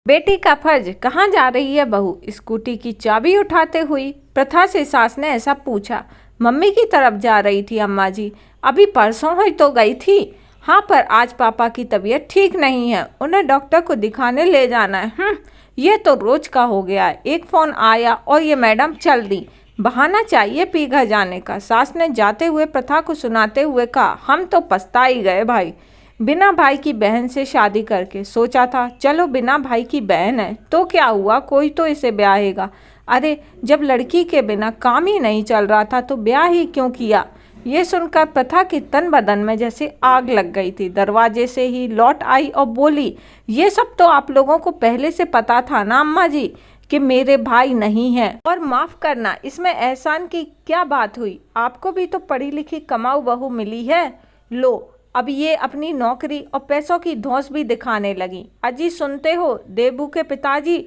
बेटी का फर्ज, कहाँ जा रही है बहू? स्कूटी की चाबी उठाते हुई प्रथा से सास ने ऐसा पूछा। मम्मी की तरफ जा रही थी अम्मा जी। अभी परसों ही तो गई थी। हाँ, पर आज पापा की तबीयत ठीक नहीं है, उन्हें डॉक्टर को दिखाने ले जाना है। ये तो रोज का हो गया है। एक फ़ोन आया और ये मैडम चल दी। बहाना चाहिए पी घर जाने का। सास ने जाते हुए प्रथा को सुनाते हुए कहा, हम तो पछता ही गए भाई, बिना भाई की बहन से शादी करके। सोचा था चलो बिना भाई की बहन है तो क्या हुआ, कोई तो इसे ब्याहेगा। अरे जब लड़की के बिना काम ही नहीं चल रहा था तो ब्याह ही क्यों किया। ये सुनकर प्रथा की तन बदन में जैसे आग लग गई थी। दरवाजे से ही लौट आई और बोली, ये सब तो आप लोगों को पहले से पता था ना अम्मा जी कि मेरे भाई नहीं है। और माफ़ करना, इसमें एहसान की क्या बात हुई? आपको भी तो पढ़ी लिखी कमाऊ बहू मिली है। लो, अब ये अपनी नौकरी और पैसों की धौंस भी दिखाने लगी। अजी सुनते हो देबू के पिताजी?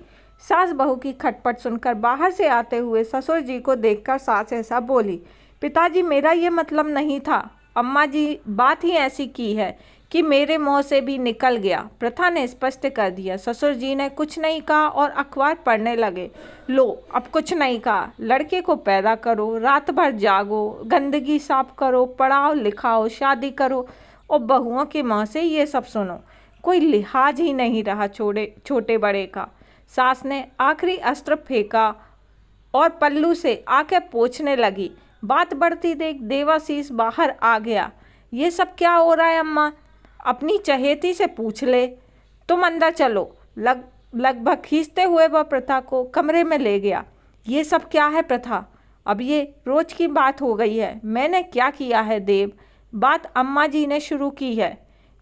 सास बहू की खटपट सुनकर बाहर से आते हुए ससुर जी को देखकर सास ऐसा बोली, पिताजी मेरा ये मतलब नहीं था। अम्मा जी बात ही ऐसी की है कि मेरे मुंह से भी निकल गया, प्रथा ने स्पष्ट कर दिया। ससुर जी ने कुछ नहीं कहा और अखबार पढ़ने लगे। लो, अब कुछ नहीं कहा। लड़के को पैदा करो, रात भर जागो, गंदगी साफ करो, पढ़ाओ लिखाओ, शादी करो और बहुओं के मुँह से ये सब सुनो। कोई लिहाज ही नहीं रहा छोटे बड़े का। सास ने आखिरी अस्त्र फेंका और पल्लू से आके पोंछने लगी। बात बढ़ती देख देवाशीष बाहर आ गया। ये सब क्या हो रहा है अम्मा? अपनी चहेती से पूछ ले। तुम अंदर चलो। लगभग खींचते हुए वह प्रथा को कमरे में ले गया। ये सब क्या है प्रथा? अब ये रोज की बात हो गई है। मैंने क्या किया है देव? बात अम्मा जी ने शुरू की है।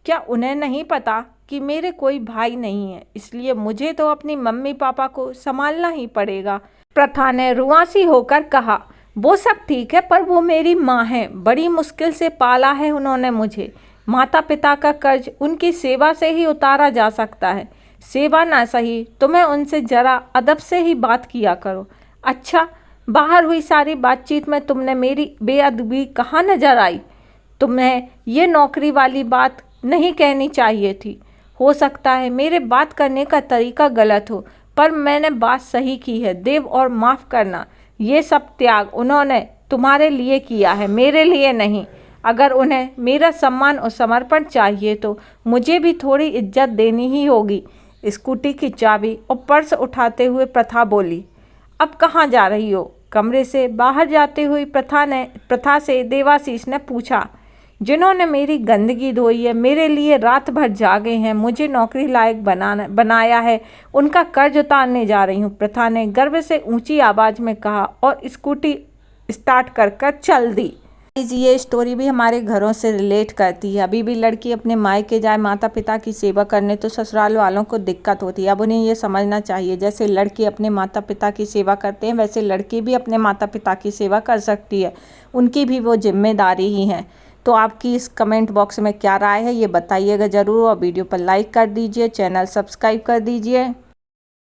क्या उन्हें नहीं पता कि मेरे कोई भाई नहीं है, इसलिए मुझे तो अपनी मम्मी पापा को संभालना ही पड़ेगा। प्रथा ने रुआंसी होकर कहा, वो सब ठीक है पर वो मेरी माँ है, बड़ी मुश्किल से पाला है उन्होंने मुझे। माता पिता का कर्ज उनकी सेवा से ही उतारा जा सकता है। सेवा ना सही, तुम्हें उनसे जरा अदब से ही बात किया करो। अच्छा, बाहर हुई सारी बातचीत में तुमने मेरी बेअदबी कहाँ नजर आई? तुम्हें ये नौकरी वाली बात नहीं कहनी चाहिए थी। हो सकता है मेरे बात करने का तरीका गलत हो, पर मैंने बात सही की है देव। और माफ़ करना, ये सब त्याग उन्होंने तुम्हारे लिए किया है, मेरे लिए नहीं। अगर उन्हें मेरा सम्मान और समर्पण चाहिए तो मुझे भी थोड़ी इज्जत देनी ही होगी। स्कूटी की चाबी और पर्स उठाते हुए प्रथा बोली, अब कहाँ जा रही हो? कमरे से बाहर जाते हुए प्रथा से देवाशीष ने पूछा, जिन्होंने मेरी गंदगी धोई है, मेरे लिए रात भर जागे हैं, मुझे नौकरी लायक बनाया है, उनका कर्ज उतारने जा रही हूँ, प्रथा ने गर्व से ऊंची आवाज़ में कहा और स्कूटी स्टार्ट कर चल दी। ये स्टोरी भी हमारे घरों से रिलेट करती है। अभी भी लड़की अपने मायके जाए माता पिता की सेवा करने तो ससुराल वालों को दिक्कत होती है। अब उन्हें ये समझना चाहिए जैसे लड़के अपने माता पिता की सेवा करते हैं वैसे लड़की भी अपने माता पिता की सेवा कर सकती है, उनकी भी वो जिम्मेदारी ही है। तो आपकी इस कमेंट बॉक्स में क्या राय है ये बताइएगा ज़रूर और वीडियो पर लाइक कर दीजिए, चैनल सब्सक्राइब कर दीजिए।